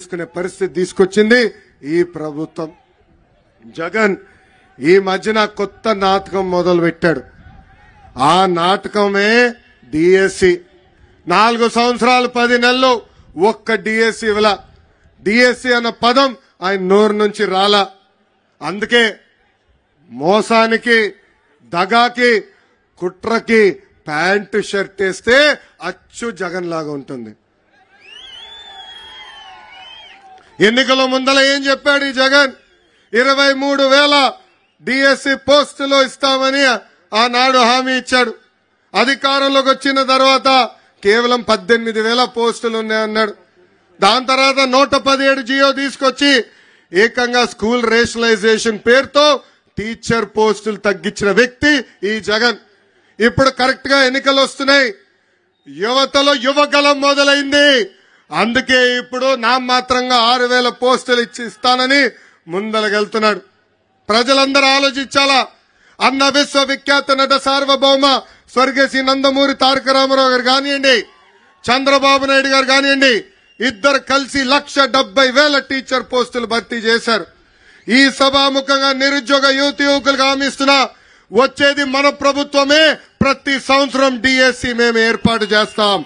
చేసుకునే పరిస్థితి తీసుకొచ్చింది ఈ ప్రభుత్వం. జగన్ ఈ మధ్యన కొత్త నాటకం మొదలు పెట్టాడు. ఆ నాటకమే డిఎస్సి. 4 సంవత్సరాలు 10 నెలలు ఒక్క డిఎస్సి ఇవ్వలా. డిఎస్సి అన్న పదం ఆయన నోరు నుంచి రాలా. అందుకే మోసానికి, దగాకి, కుట్రకి ప్యాంటు షర్ట్ వేస్తే అచ్చు జగన్ లాగా ఉంటుంది. ఎన్నికల ముందల ఏం చెప్పాడు ఈ జగన్? 23,000 డిఎస్సి పోస్టులు ఇస్తామని ఆనాడు హామీ ఇచ్చాడు. అధికారంలోకి వచ్చిన తర్వాత కేవలం 18,000 పోస్టులు ఉన్నాయన్నాడు. దాని తర్వాత 117 జియో తీసుకొచ్చి ఏకంగా స్కూల్ రేషనలైజేషన్ పేరుతో టీచర్ పోస్టులు తగ్గించిన వ్యక్తి ఈ జగన్. ఇప్పుడు కరెక్ట్ గా ఎన్నికలు వస్తున్నాయి. యువతలో యువగలం మొదలైంది. అందుకే ఇప్పుడు నామమాత్రంగా 6,000 పోస్టులు ఇస్తానని ముందలగెళ్తున్నాడు. ప్రజలందరూ ఆలోచించాలా. అన్న విశ్వవిఖ్యాత నట సార్వభౌమ స్వర్గశ్రీ నందమూరి తారక రామారావు గారు కానివ్వండి, చంద్రబాబు నాయుడు గారు కానివ్వండి, ఇద్దరు కలిసి 1,70,000 టీచర్ పోస్టులు భర్తీ చేశారు. ఈ సభాముఖంగా నిరుద్యోగ యువకులకు హామీస్తున్నా, వచ్చేది మన ప్రభుత్వమే. ప్రతి సంవత్సరం డిఎస్సి మేము ఏర్పాటు చేస్తాం.